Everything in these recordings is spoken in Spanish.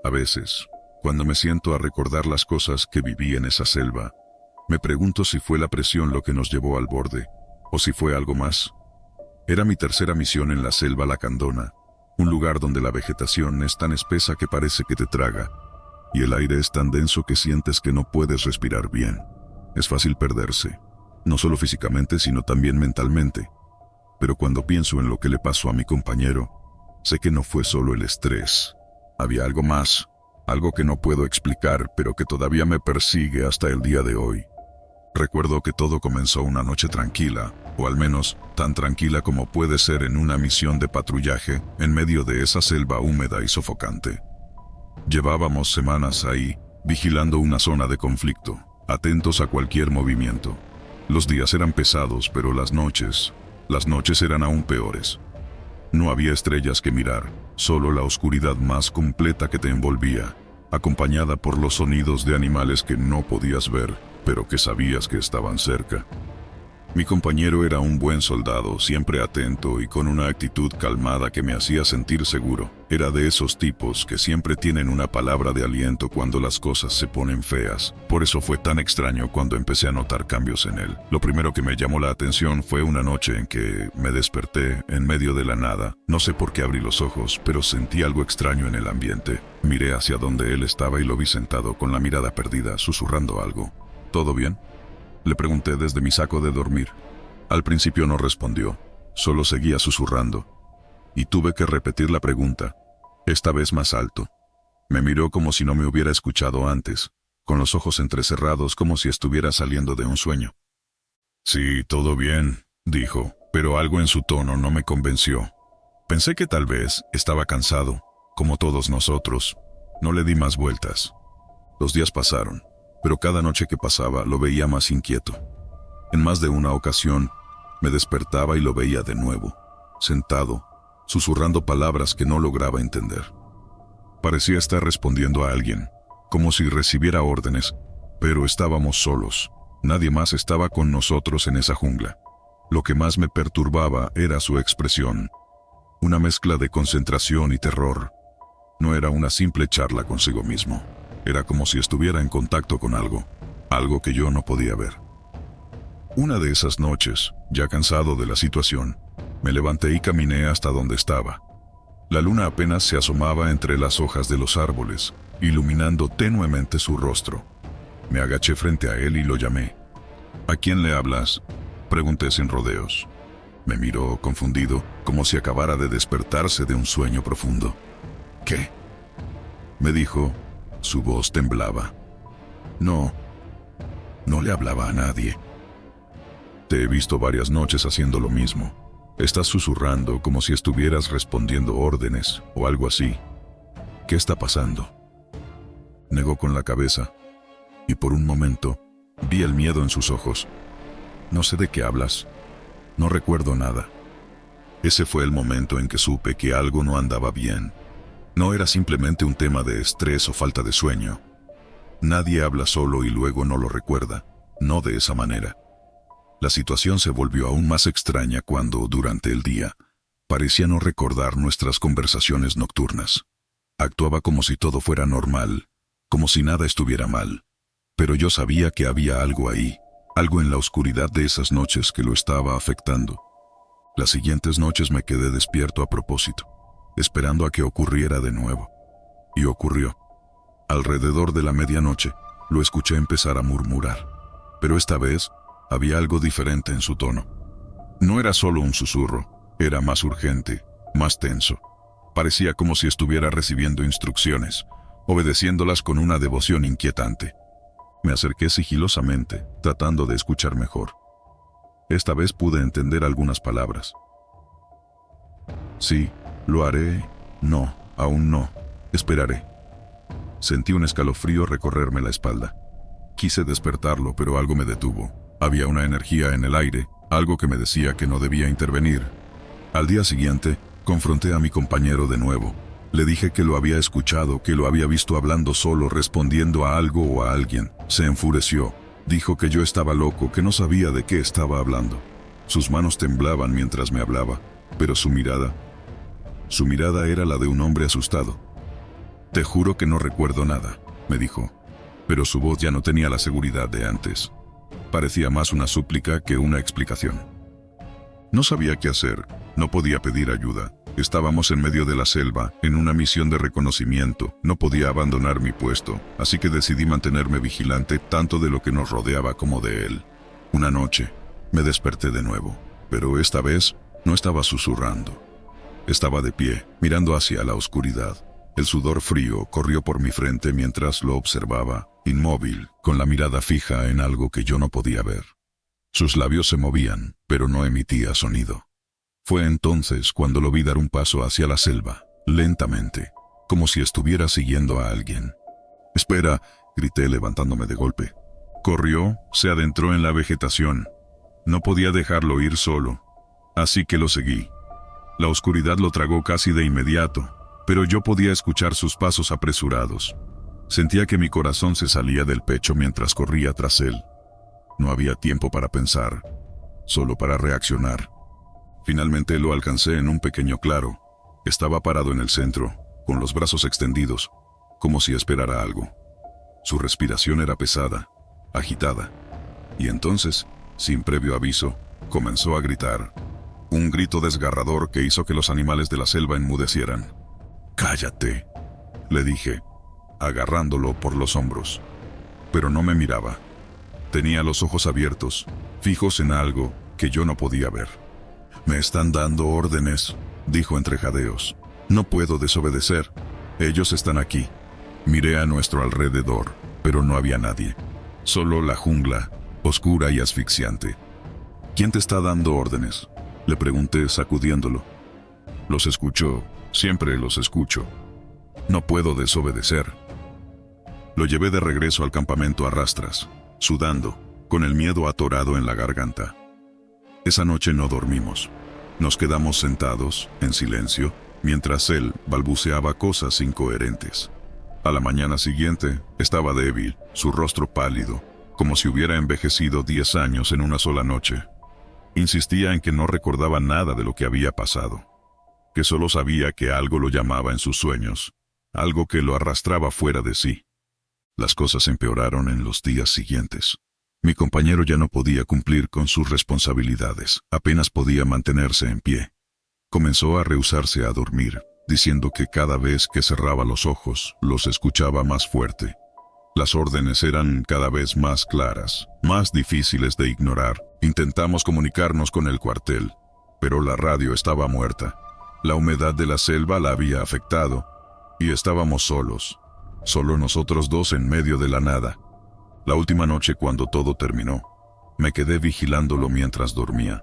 A veces, cuando me siento a recordar las cosas que viví en esa selva, me pregunto si fue la presión lo que nos llevó al borde, o si fue algo más. Era mi tercera misión en la selva lacandona, un lugar donde la vegetación es tan espesa que parece que te traga, y el aire es tan denso que sientes que no puedes respirar bien. Es fácil perderse, no solo físicamente sino también mentalmente. Pero cuando pienso en lo que le pasó a mi compañero, sé que no fue solo el estrés. Había algo más, algo que no puedo explicar, pero que todavía me persigue hasta el día de hoy. Recuerdo que todo comenzó una noche tranquila, o al menos tan tranquila como puede ser en una misión de patrullaje en medio de esa selva húmeda y sofocante. Llevábamos semanas ahí, vigilando una zona de conflicto, atentos a cualquier movimiento. Los días eran pesados, pero las noches eran aún peores. No había estrellas que mirar, solo la oscuridad más completa que te envolvía, acompañada por los sonidos de animales que no podías ver, pero que sabías que estaban cerca. Mi compañero era un buen soldado, siempre atento y con una actitud calmada que me hacía sentir seguro. Era de esos tipos que siempre tienen una palabra de aliento cuando las cosas se ponen feas. Por eso fue tan extraño cuando empecé a notar cambios en él. Lo primero que me llamó la atención fue una noche en que me desperté en medio de la nada. No sé por qué abrí los ojos, pero sentí algo extraño en el ambiente. Miré hacia donde él estaba y lo vi sentado con la mirada perdida, susurrando algo. ¿Todo bien?, le pregunté desde mi saco de dormir. Al principio no respondió, solo seguía susurrando. Y tuve que repetir la pregunta, esta vez más alto. Me miró como si no me hubiera escuchado antes, con los ojos entrecerrados como si estuviera saliendo de un sueño. Sí, todo bien, dijo, pero algo en su tono no me convenció. Pensé que tal vez estaba cansado, como todos nosotros. No le di más vueltas. Los días pasaron, pero cada noche que pasaba lo veía más inquieto. En más de una ocasión, me despertaba y lo veía de nuevo, sentado, susurrando palabras que no lograba entender. Parecía estar respondiendo a alguien, como si recibiera órdenes, pero estábamos solos. Nadie más estaba con nosotros en esa jungla. Lo que más me perturbaba era su expresión, una mezcla de concentración y terror. No era una simple charla consigo mismo. Era como si estuviera en contacto con algo que yo no podía ver. Una de esas noches, ya cansado de la situación, me levanté y caminé hasta donde estaba. La luna apenas se asomaba entre las hojas de los árboles, iluminando tenuemente su rostro. Me agaché frente a él y lo llamé. ¿A quién le hablas?, pregunté sin rodeos. Me miró confundido, como si acabara de despertarse de un sueño profundo. ¿Qué?, me dijo. Su voz temblaba. No le hablaba a nadie. Te he visto varias noches haciendo lo mismo. Estás susurrando como si estuvieras respondiendo órdenes o algo así. ¿Qué está pasando?, negó con la cabeza, y por un momento vi el miedo en sus ojos. No sé de qué hablas. No recuerdo nada. Ese fue el momento en que supe que algo no andaba bien. No era simplemente un tema de estrés o falta de sueño. Nadie habla solo y luego no lo recuerda, no de esa manera. La situación se volvió aún más extraña cuando, durante el día, parecía no recordar nuestras conversaciones nocturnas. Actuaba como si todo fuera normal, como si nada estuviera mal. Pero yo sabía que había algo ahí, algo en la oscuridad de esas noches que lo estaba afectando. Las siguientes noches me quedé despierto a propósito, esperando a que ocurriera de nuevo. Y ocurrió. Alrededor de la medianoche, lo escuché empezar a murmurar. Pero esta vez, había algo diferente en su tono. No era solo un susurro, era más urgente, más tenso. Parecía como si estuviera recibiendo instrucciones, obedeciéndolas con una devoción inquietante. Me acerqué sigilosamente, tratando de escuchar mejor. Esta vez pude entender algunas palabras. Sí, lo haré. No, aún no. Esperaré. Sentí un escalofrío recorrerme la espalda. Quise despertarlo, pero algo me detuvo. Había una energía en el aire, algo que me decía que no debía intervenir. Al día siguiente, confronté a mi compañero de nuevo. Le dije que lo había escuchado, que lo había visto hablando solo, respondiendo a algo o a alguien. Se enfureció. Dijo que yo estaba loco, que no sabía de qué estaba hablando. Sus manos temblaban mientras me hablaba, pero su mirada era la de un hombre asustado. Te juro que no recuerdo nada, me dijo, pero su voz ya no tenía la seguridad de antes. Parecía más una súplica que una explicación. No sabía qué hacer, no podía pedir ayuda. Estábamos en medio de la selva, en una misión de reconocimiento. No podía abandonar mi puesto, así que decidí mantenerme vigilante tanto de lo que nos rodeaba como de él. Una noche, me desperté de nuevo, pero esta vez no estaba susurrando. Estaba de pie, mirando hacia la oscuridad. El sudor frío corrió por mi frente mientras lo observaba, inmóvil, con la mirada fija en algo que yo no podía ver. Sus labios se movían, pero no emitía sonido. Fue entonces cuando lo vi dar un paso hacia la selva, lentamente, como si estuviera siguiendo a alguien. «Espera», grité levantándome de golpe. Corrió, se adentró en la vegetación. No podía dejarlo ir solo, así que lo seguí. La oscuridad lo tragó casi de inmediato, pero yo podía escuchar sus pasos apresurados. Sentía que mi corazón se salía del pecho mientras corría tras él. No había tiempo para pensar, solo para reaccionar. Finalmente lo alcancé en un pequeño claro. Estaba parado en el centro, con los brazos extendidos, como si esperara algo. Su respiración era pesada, agitada, y entonces, sin previo aviso, comenzó a gritar. Un grito desgarrador que hizo que los animales de la selva enmudecieran. «Cállate», le dije, agarrándolo por los hombros. Pero no me miraba. Tenía los ojos abiertos, fijos en algo que yo no podía ver. «Me están dando órdenes», dijo entre jadeos. «No puedo desobedecer. Ellos están aquí». Miré a nuestro alrededor, pero no había nadie. Solo la jungla, oscura y asfixiante. «¿Quién te está dando órdenes?», le pregunté sacudiéndolo. «Los escucho, siempre los escucho. No puedo desobedecer». Lo llevé de regreso al campamento a rastras, sudando, con el miedo atorado en la garganta. Esa noche no dormimos. Nos quedamos sentados, en silencio, mientras él balbuceaba cosas incoherentes. A la mañana siguiente, estaba débil, su rostro pálido, como si hubiera envejecido 10 años en una sola noche. Insistía en que no recordaba nada de lo que había pasado, que solo sabía que algo lo llamaba en sus sueños, algo que lo arrastraba fuera de sí. Las cosas empeoraron en los días siguientes. Mi compañero ya no podía cumplir con sus responsabilidades, apenas podía mantenerse en pie. Comenzó a rehusarse a dormir, diciendo que cada vez que cerraba los ojos, los escuchaba más fuerte. Las órdenes eran cada vez más claras, más difíciles de ignorar. Intentamos comunicarnos con el cuartel, pero la radio estaba muerta. La humedad de la selva la había afectado, y estábamos solos, solo nosotros dos en medio de la nada. La última noche, cuando todo terminó, me quedé vigilándolo mientras dormía.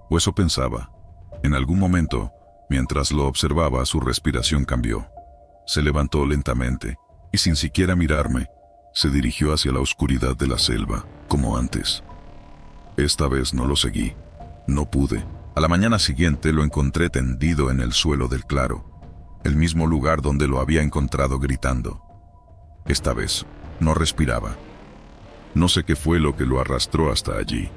O eso pensaba. En algún momento, mientras lo observaba, su respiración cambió. Se levantó lentamente, y sin siquiera mirarme, se dirigió hacia la oscuridad de la selva, como antes. Esta vez no lo seguí. No pude. A la mañana siguiente lo encontré tendido en el suelo del claro, el mismo lugar donde lo había encontrado gritando. Esta vez, no respiraba. No sé qué fue lo que lo arrastró hasta allí.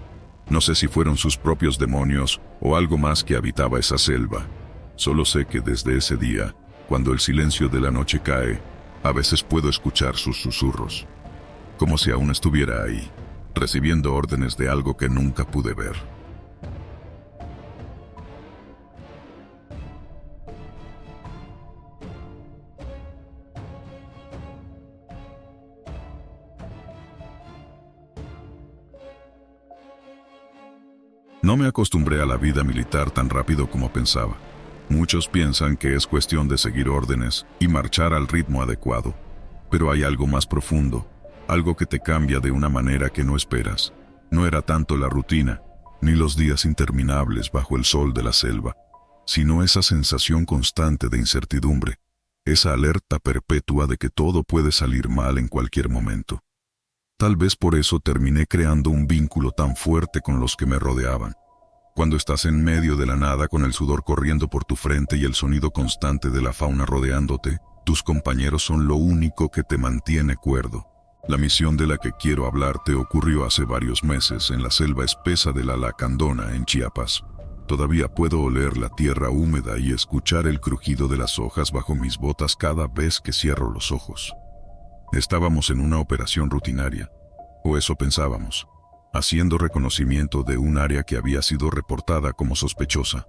No sé si fueron sus propios demonios o algo más que habitaba esa selva. Solo sé que desde ese día, cuando el silencio de la noche cae, a veces puedo escuchar sus susurros, como si aún estuviera ahí, recibiendo órdenes de algo que nunca pude ver. No me acostumbré a la vida militar tan rápido como pensaba. Muchos piensan que es cuestión de seguir órdenes y marchar al ritmo adecuado. Pero hay algo más profundo, algo que te cambia de una manera que no esperas. No era tanto la rutina, ni los días interminables bajo el sol de la selva, sino esa sensación constante de incertidumbre, esa alerta perpetua de que todo puede salir mal en cualquier momento. Tal vez por eso terminé creando un vínculo tan fuerte con los que me rodeaban. Cuando estás en medio de la nada con el sudor corriendo por tu frente y el sonido constante de la fauna rodeándote, tus compañeros son lo único que te mantiene cuerdo. La misión de la que quiero hablarte ocurrió hace varios meses en la selva espesa de la Lacandona, en Chiapas. Todavía puedo oler la tierra húmeda y escuchar el crujido de las hojas bajo mis botas cada vez que cierro los ojos. Estábamos en una operación rutinaria, o eso pensábamos, haciendo reconocimiento de un área que había sido reportada como sospechosa.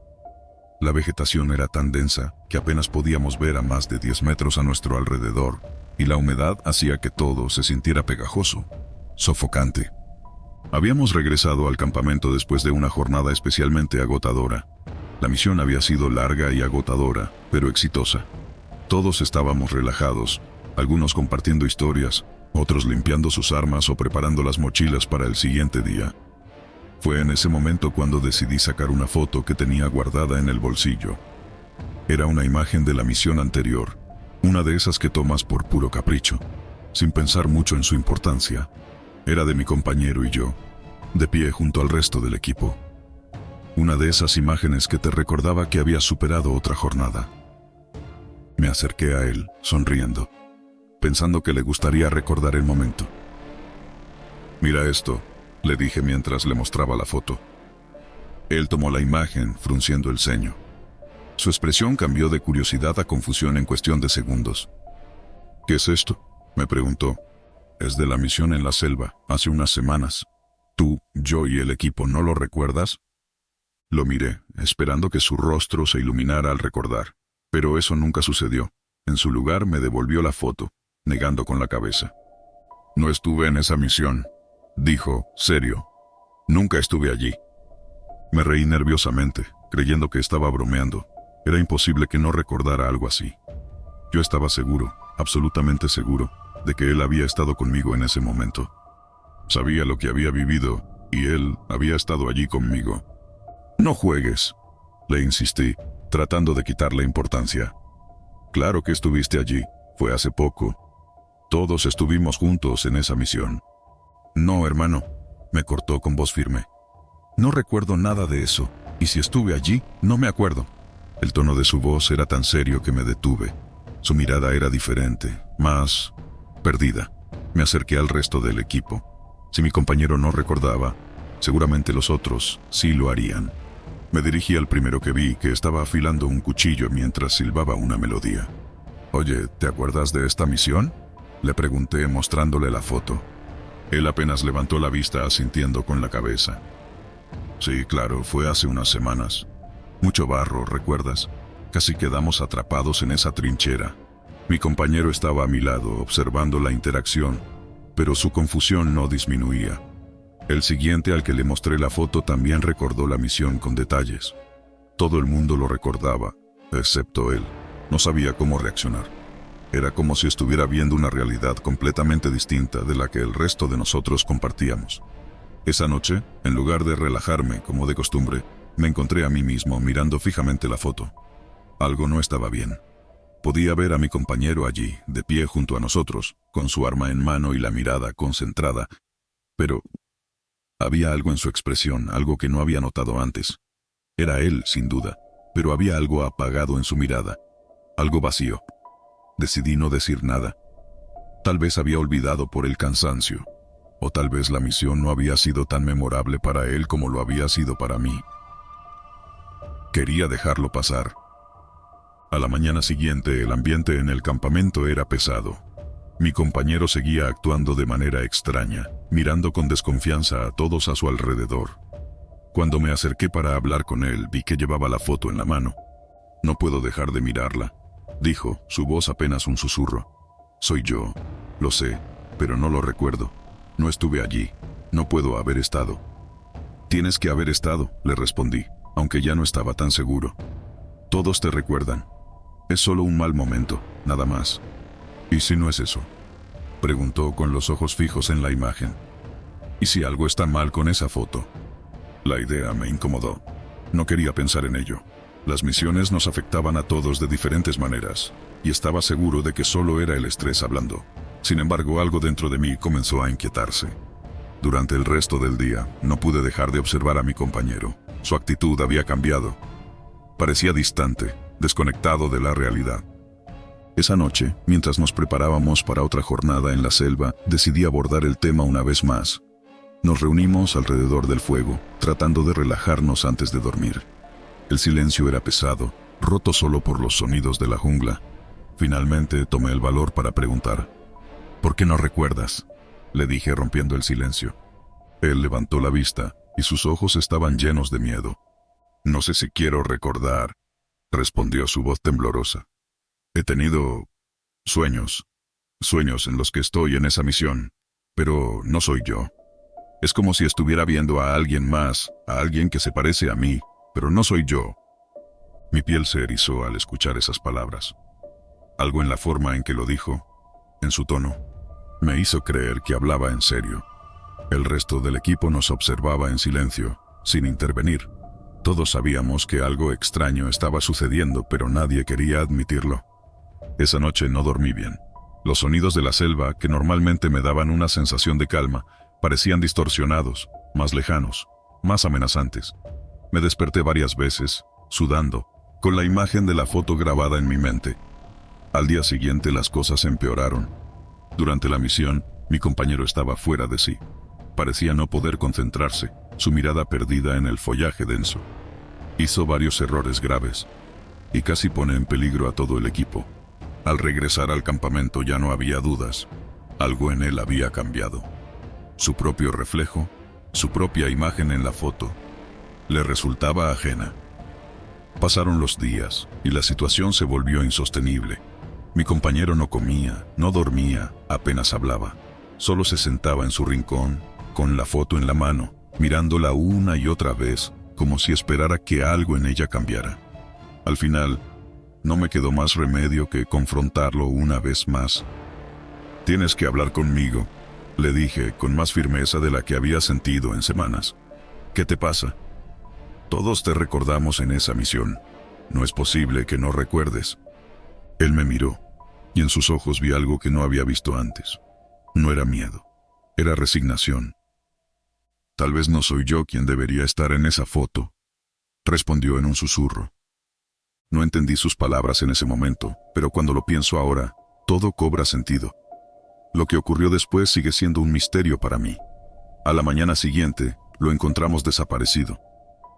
La vegetación era tan densa que apenas podíamos ver a más de 10 metros a nuestro alrededor, y la humedad hacía que todo se sintiera pegajoso, sofocante. Habíamos regresado al campamento después de una jornada especialmente agotadora. La misión había sido larga y agotadora, pero exitosa. Todos estábamos relajados, algunos compartiendo historias, otros limpiando sus armas o preparando las mochilas para el siguiente día. Fue en ese momento cuando decidí sacar una foto que tenía guardada en el bolsillo. Era una imagen de la misión anterior, una de esas que tomas por puro capricho, sin pensar mucho en su importancia. Era de mi compañero y yo, de pie junto al resto del equipo. Una de esas imágenes que te recordaba que había superado otra jornada. Me acerqué a él, sonriendo, pensando que le gustaría recordar el momento. «Mira esto», le dije mientras le mostraba la foto. Él tomó la imagen, frunciendo el ceño. Su expresión cambió de curiosidad a confusión en cuestión de segundos. «¿Qué es esto?», me preguntó. «Es de la misión en la selva, hace unas semanas. Tú, yo y el equipo, ¿no lo recuerdas?». Lo miré, esperando que su rostro se iluminara al recordar, pero eso nunca sucedió. En su lugar me devolvió la foto, negando con la cabeza. «No estuve en esa misión», dijo, serio. «Nunca estuve allí». Me reí nerviosamente, creyendo que estaba bromeando. Era imposible que no recordara algo así. Yo estaba seguro, absolutamente seguro, de que él había estado conmigo en ese momento. Sabía lo que había vivido, y él había estado allí conmigo. «No juegues», le insistí, tratando de quitarle importancia. «Claro que estuviste allí, fue hace poco. Todos estuvimos juntos en esa misión». «No, hermano», me cortó con voz firme. «No recuerdo nada de eso, y si estuve allí, no me acuerdo». El tono de su voz era tan serio que me detuve. Su mirada era diferente, más perdida. Me acerqué al resto del equipo. Si mi compañero no recordaba, seguramente los otros sí lo harían. Me dirigí al primero que vi, que estaba afilando un cuchillo mientras silbaba una melodía. «Oye, ¿te acuerdas de esta misión?», le pregunté mostrándole la foto. Él apenas levantó la vista asintiendo con la cabeza. «Sí, claro, fue hace unas semanas. Mucho barro, ¿recuerdas? Casi quedamos atrapados en esa trinchera». Mi compañero estaba a mi lado, observando la interacción, pero su confusión no disminuía. El siguiente al que le mostré la foto también recordó la misión con detalles. Todo el mundo lo recordaba, excepto él. No sabía cómo reaccionar. Era como si estuviera viendo una realidad completamente distinta de la que el resto de nosotros compartíamos. Esa noche, en lugar de relajarme como de costumbre, me encontré a mí mismo mirando fijamente la foto. Algo no estaba bien. Podía ver a mi compañero allí, de pie junto a nosotros, con su arma en mano y la mirada concentrada, pero había algo en su expresión, algo que no había notado antes. Era él, sin duda, pero había algo apagado en su mirada, algo vacío. Decidí no decir nada. Tal vez había olvidado por el cansancio, o tal vez la misión no había sido tan memorable para él como lo había sido para mí. Quería dejarlo pasar. A la mañana siguiente, el ambiente en el campamento era pesado. Mi compañero seguía actuando de manera extraña, mirando con desconfianza a todos a su alrededor. Cuando me acerqué para hablar con él, vi que llevaba la foto en la mano. «No puedo dejar de mirarla», dijo, su voz apenas un susurro. «Soy yo, lo sé, pero no lo recuerdo. No estuve allí, no puedo haber estado». «Tienes que haber estado», le respondí, aunque ya no estaba tan seguro. «Todos te recuerdan. Es solo un mal momento, nada más». «¿Y si no es eso?», preguntó con los ojos fijos en la imagen. «¿Y si algo está mal con esa foto?». La idea me incomodó. No quería pensar en ello. Las misiones nos afectaban a todos de diferentes maneras, y estaba seguro de que solo era el estrés hablando. Sin embargo, algo dentro de mí comenzó a inquietarse. Durante el resto del día, no pude dejar de observar a mi compañero. Su actitud había cambiado. Parecía distante, desconectado de la realidad. Esa noche, mientras nos preparábamos para otra jornada en la selva, decidí abordar el tema una vez más. Nos reunimos alrededor del fuego, tratando de relajarnos antes de dormir. El silencio era pesado, roto solo por los sonidos de la jungla. Finalmente tomé el valor para preguntar. ¿Por qué no recuerdas?, le dije rompiendo el silencio. Él levantó la vista y sus ojos estaban llenos de miedo. No sé si quiero recordar, respondió su voz temblorosa. He tenido sueños en los que estoy en esa misión, pero no soy yo. Es como si estuviera viendo a alguien más, a alguien que se parece a mí, pero no soy yo. Mi piel se erizó al escuchar esas palabras. Algo en la forma en que lo dijo, en su tono, me hizo creer que hablaba en serio. El resto del equipo nos observaba en silencio, sin intervenir. Todos sabíamos que algo extraño estaba sucediendo, pero nadie quería admitirlo. Esa noche no dormí bien. Los sonidos de la selva, que normalmente me daban una sensación de calma, parecían distorsionados, más lejanos, más amenazantes. Me desperté varias veces, sudando, con la imagen de la foto grabada en mi mente. Al día siguiente las cosas empeoraron. Durante la misión, mi compañero estaba fuera de sí. Parecía no poder concentrarse, su mirada perdida en el follaje denso. Hizo varios errores graves, y casi pone en peligro a todo el equipo. Al regresar al campamento ya no había dudas. Algo en él había cambiado. Su propio reflejo, su propia imagen en la foto, le resultaba ajena. Pasaron los días, y la situación se volvió insostenible. Mi compañero no comía, no dormía, apenas hablaba. Solo se sentaba en su rincón, con la foto en la mano, mirándola una y otra vez, como si esperara que algo en ella cambiara. Al final, no me quedó más remedio que confrontarlo una vez más. «Tienes que hablar conmigo», le dije con más firmeza de la que había sentido en semanas. «¿Qué te pasa? Todos te recordamos en esa misión. No es posible que no recuerdes». Él me miró, y en sus ojos vi algo que no había visto antes. No era miedo, era resignación. «Tal vez no soy yo quien debería estar en esa foto», respondió en un susurro. No entendí sus palabras en ese momento, pero cuando lo pienso ahora, todo cobra sentido. Lo que ocurrió después sigue siendo un misterio para mí. A la mañana siguiente, lo encontramos desaparecido.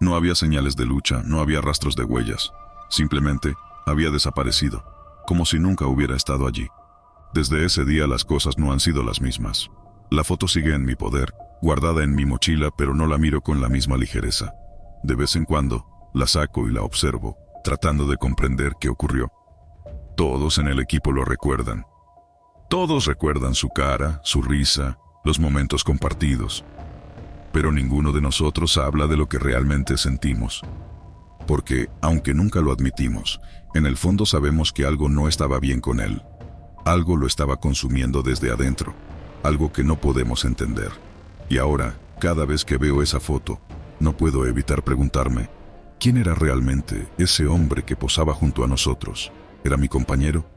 No había señales de lucha, no había rastros de huellas. Simplemente, había desaparecido, como si nunca hubiera estado allí. Desde ese día las cosas no han sido las mismas. La foto sigue en mi poder, guardada en mi mochila, pero no la miro con la misma ligereza. De vez en cuando, la saco y la observo, tratando de comprender qué ocurrió. Todos en el equipo lo recuerdan. Todos recuerdan su cara, su risa, los momentos compartidos. Pero ninguno de nosotros habla de lo que realmente sentimos. Porque, aunque nunca lo admitimos, en el fondo sabemos que algo no estaba bien con él. Algo lo estaba consumiendo desde adentro. Algo que no podemos entender. Y ahora, cada vez que veo esa foto, no puedo evitar preguntarme, ¿quién era realmente ese hombre que posaba junto a nosotros? ¿Era mi compañero?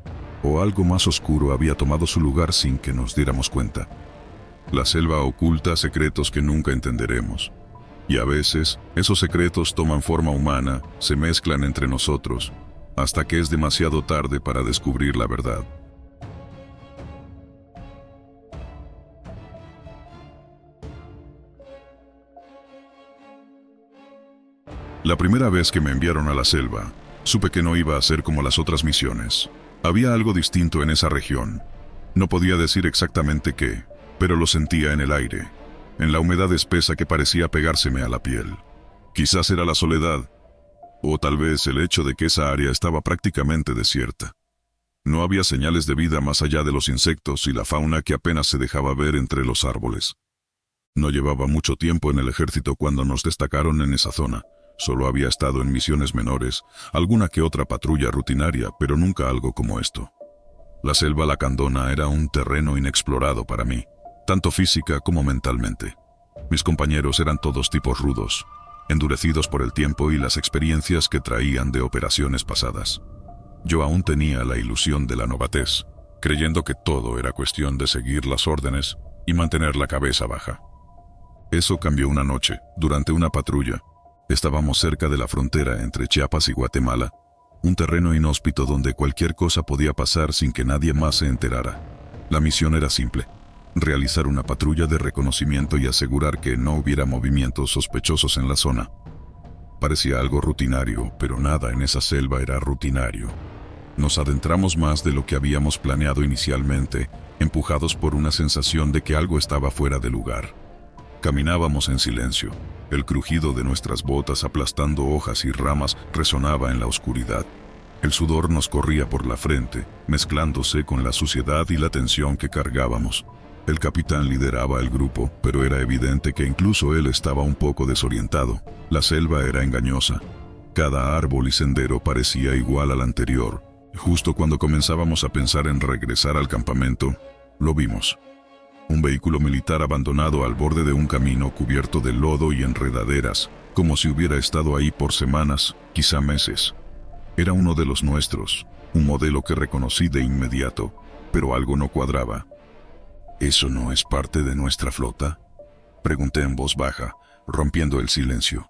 ¿O algo más oscuro había tomado su lugar sin que nos diéramos cuenta? La selva oculta secretos que nunca entenderemos. Y a veces, esos secretos toman forma humana, se mezclan entre nosotros, hasta que es demasiado tarde para descubrir la verdad. La primera vez que me enviaron a la selva, supe que no iba a ser como las otras misiones. Había algo distinto en esa región. No podía decir exactamente qué, pero lo sentía en el aire, en la humedad espesa que parecía pegárseme a la piel. Quizás era la soledad, o tal vez el hecho de que esa área estaba prácticamente desierta. No había señales de vida más allá de los insectos y la fauna que apenas se dejaba ver entre los árboles. No llevaba mucho tiempo en el ejército cuando nos destacaron en esa zona. Solo había estado en misiones menores, alguna que otra patrulla rutinaria, pero nunca algo como esto. La selva lacandona era un terreno inexplorado para mí, tanto física como mentalmente. Mis compañeros eran todos tipos rudos, endurecidos por el tiempo y las experiencias que traían de operaciones pasadas. Yo aún tenía la ilusión de la novatez, creyendo que todo era cuestión de seguir las órdenes y mantener la cabeza baja. Eso cambió una noche, durante una patrulla. Estábamos cerca de la frontera entre Chiapas y Guatemala, un terreno inhóspito donde cualquier cosa podía pasar sin que nadie más se enterara. La misión era simple: realizar una patrulla de reconocimiento y asegurar que no hubiera movimientos sospechosos en la zona. Parecía algo rutinario, pero nada en esa selva era rutinario. Nos adentramos más de lo que habíamos planeado inicialmente, empujados por una sensación de que algo estaba fuera de lugar. Caminábamos en silencio. El crujido de nuestras botas aplastando hojas y ramas resonaba en la oscuridad. El sudor nos corría por la frente, mezclándose con la suciedad y la tensión que cargábamos. El capitán lideraba el grupo, pero era evidente que incluso él estaba un poco desorientado. La selva era engañosa. Cada árbol y sendero parecía igual al anterior. Justo cuando comenzábamos a pensar en regresar al campamento, lo vimos. Un vehículo militar abandonado al borde de un camino cubierto de lodo y enredaderas, como si hubiera estado ahí por semanas, quizá meses. Era uno de los nuestros, un modelo que reconocí de inmediato, pero algo no cuadraba. ¿Eso no es parte de nuestra flota?, pregunté en voz baja, rompiendo el silencio.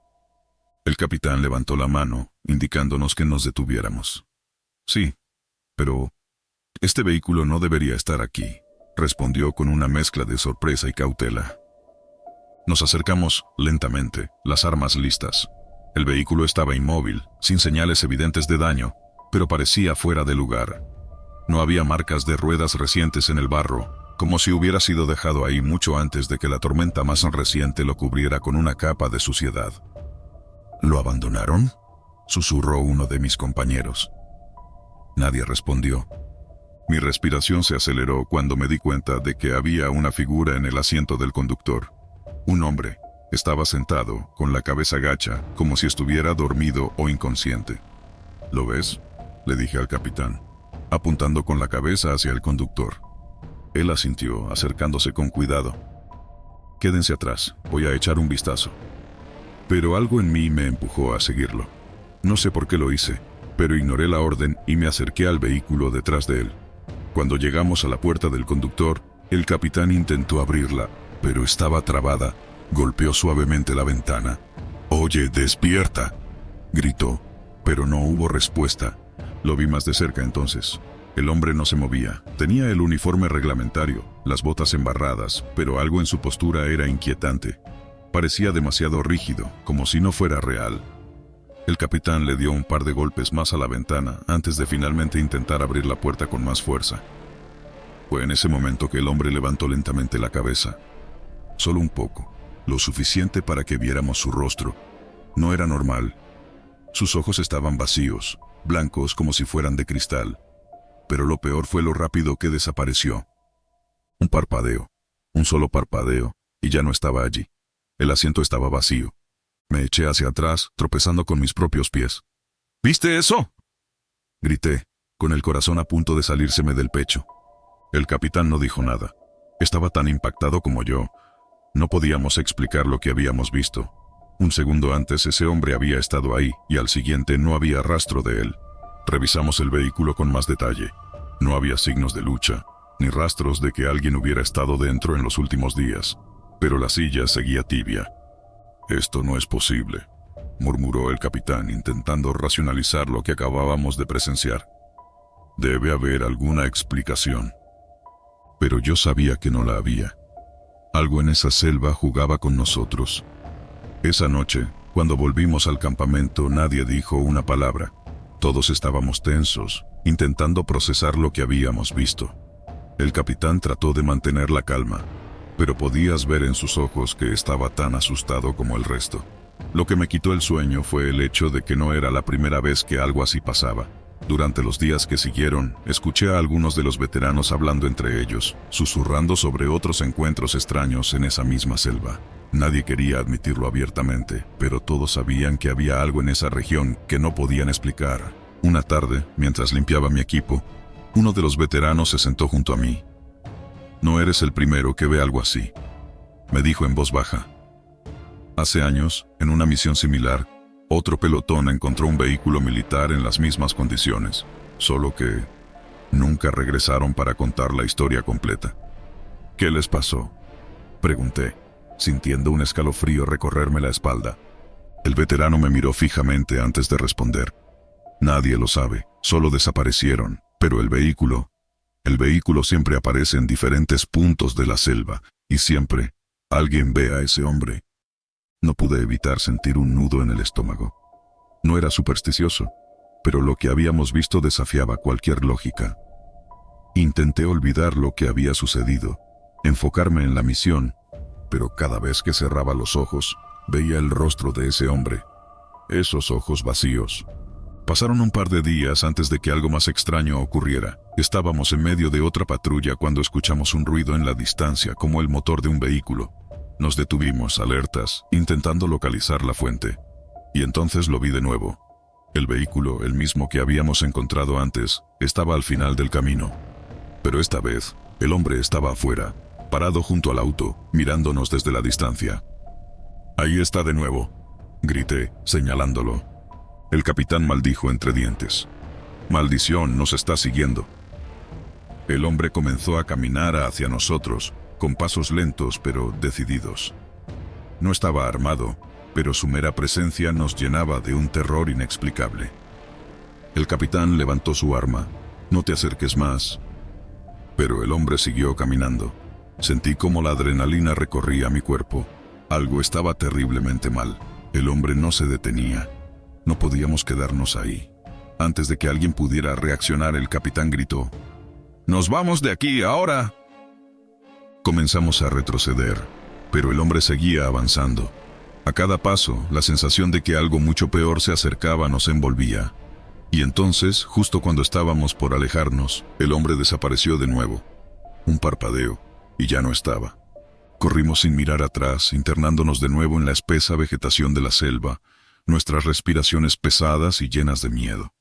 El capitán levantó la mano, indicándonos que nos detuviéramos. Sí, pero este vehículo no debería estar aquí, respondió con una mezcla de sorpresa y cautela. Nos acercamos lentamente, las armas listas. El vehículo estaba inmóvil, sin señales evidentes de daño, pero parecía fuera de lugar. No había marcas de ruedas recientes en el barro, como si hubiera sido dejado ahí mucho antes de que la tormenta más reciente lo cubriera con una capa de suciedad. ¿Lo abandonaron?, susurró uno de mis compañeros. Nadie respondió. Mi respiración se aceleró cuando me di cuenta de que había una figura en el asiento del conductor. Un hombre. Estaba sentado, con la cabeza gacha, como si estuviera dormido o inconsciente. ¿Lo ves?, le dije al capitán, apuntando con la cabeza hacia el conductor. Él asintió, acercándose con cuidado. Quédense atrás, voy a echar un vistazo. Pero algo en mí me empujó a seguirlo. No sé por qué lo hice, pero ignoré la orden y me acerqué al vehículo detrás de él. Cuando llegamos a la puerta del conductor, el capitán intentó abrirla, pero estaba trabada. Golpeó suavemente la ventana. «Oye, despierta», gritó, pero no hubo respuesta. Lo vi más de cerca entonces. El hombre no se movía. Tenía el uniforme reglamentario, las botas embarradas, pero algo en su postura era inquietante. Parecía demasiado rígido, como si no fuera real. El capitán le dio un par de golpes más a la ventana antes de finalmente intentar abrir la puerta con más fuerza. Fue en ese momento que el hombre levantó lentamente la cabeza. Solo un poco, lo suficiente para que viéramos su rostro. No era normal. Sus ojos estaban vacíos, blancos como si fueran de cristal. Pero lo peor fue lo rápido que desapareció. Un parpadeo, un solo parpadeo, y ya no estaba allí. El asiento estaba vacío. Me eché hacia atrás, tropezando con mis propios pies. ¿Viste eso?, grité, con el corazón a punto de salírseme del pecho. El capitán no dijo nada. Estaba tan impactado como yo. No podíamos explicar lo que habíamos visto. Un segundo antes ese hombre había estado ahí, y al siguiente no había rastro de él. Revisamos el vehículo con más detalle. No había signos de lucha, ni rastros de que alguien hubiera estado dentro en los últimos días. Pero la silla seguía tibia. «Esto no es posible», murmuró el capitán, intentando racionalizar lo que acabábamos de presenciar. «Debe haber alguna explicación». Pero yo sabía que no la había. Algo en esa selva jugaba con nosotros. Esa noche, cuando volvimos al campamento, nadie dijo una palabra. Todos estábamos tensos, intentando procesar lo que habíamos visto. El capitán trató de mantener la calma, pero podías ver en sus ojos que estaba tan asustado como el resto. Lo que me quitó el sueño fue el hecho de que no era la primera vez que algo así pasaba. Durante los días que siguieron, escuché a algunos de los veteranos hablando entre ellos, susurrando sobre otros encuentros extraños en esa misma selva. Nadie quería admitirlo abiertamente, pero todos sabían que había algo en esa región que no podían explicar. Una tarde, mientras limpiaba mi equipo, uno de los veteranos se sentó junto a mí. «No eres el primero que ve algo así», me dijo en voz baja. Hace años, en una misión similar, otro pelotón encontró un vehículo militar en las mismas condiciones, solo que nunca regresaron para contar la historia completa. «¿Qué les pasó?», pregunté, sintiendo un escalofrío recorrerme la espalda. El veterano me miró fijamente antes de responder. «Nadie lo sabe, solo desaparecieron, pero el vehículo siempre aparece en diferentes puntos de la selva, y siempre alguien ve a ese hombre». No pude evitar sentir un nudo en el estómago. No era supersticioso, pero lo que habíamos visto desafiaba cualquier lógica. Intenté olvidar lo que había sucedido, enfocarme en la misión, pero cada vez que cerraba los ojos, veía el rostro de ese hombre. Esos ojos vacíos. Pasaron un par de días antes de que algo más extraño ocurriera. Estábamos en medio de otra patrulla cuando escuchamos un ruido en la distancia, como el motor de un vehículo. Nos detuvimos, alertas, intentando localizar la fuente. Y entonces lo vi de nuevo. El vehículo, el mismo que habíamos encontrado antes, estaba al final del camino. Pero esta vez, el hombre estaba afuera, parado junto al auto, mirándonos desde la distancia. «Ahí está de nuevo», grité, señalándolo. El capitán maldijo entre dientes. «Maldición, nos está siguiendo». El hombre comenzó a caminar hacia nosotros, con pasos lentos pero decididos. No estaba armado, pero su mera presencia nos llenaba de un terror inexplicable. El capitán levantó su arma. «No te acerques más». Pero el hombre siguió caminando. Sentí como la adrenalina recorría mi cuerpo. Algo estaba terriblemente mal. El hombre no se detenía. No podíamos quedarnos ahí. Antes de que alguien pudiera reaccionar, el capitán gritó: «¡Nos vamos de aquí, ahora!». Comenzamos a retroceder, pero el hombre seguía avanzando. A cada paso, la sensación de que algo mucho peor se acercaba nos envolvía. Y entonces, justo cuando estábamos por alejarnos, el hombre desapareció de nuevo. Un parpadeo, y ya no estaba. Corrimos sin mirar atrás, internándonos de nuevo en la espesa vegetación de la selva, nuestras respiraciones pesadas y llenas de miedo.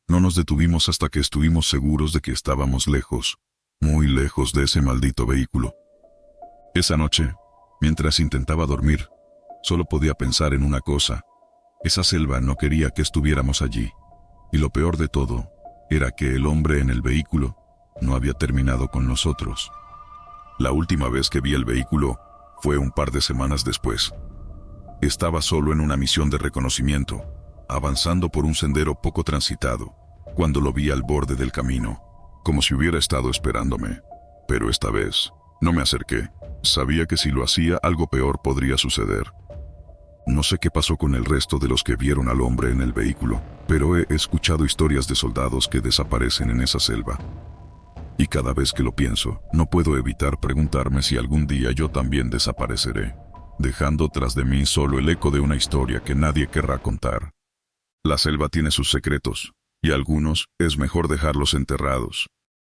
No nos detuvimos hasta que estuvimos seguros de que estábamos lejos, muy lejos de ese maldito vehículo. Esa noche, mientras intentaba dormir, solo podía pensar en una cosa: esa selva no quería que estuviéramos allí. Y lo peor de todo, era que el hombre en el vehículo no había terminado con nosotros. La última vez que vi el vehículo fue un par de semanas después. Estaba solo en una misión de reconocimiento, avanzando por un sendero poco transitado, cuando lo vi al borde del camino, como si hubiera estado esperándome. Pero esta vez, no me acerqué. Sabía que si lo hacía, algo peor podría suceder. No sé qué pasó con el resto de los que vieron al hombre en el vehículo, pero he escuchado historias de soldados que desaparecen en esa selva. Y cada vez que lo pienso, no puedo evitar preguntarme si algún día yo también desapareceré, dejando tras de mí solo el eco de una historia que nadie querrá contar. La selva tiene sus secretos, y algunos es mejor dejarlos enterrados.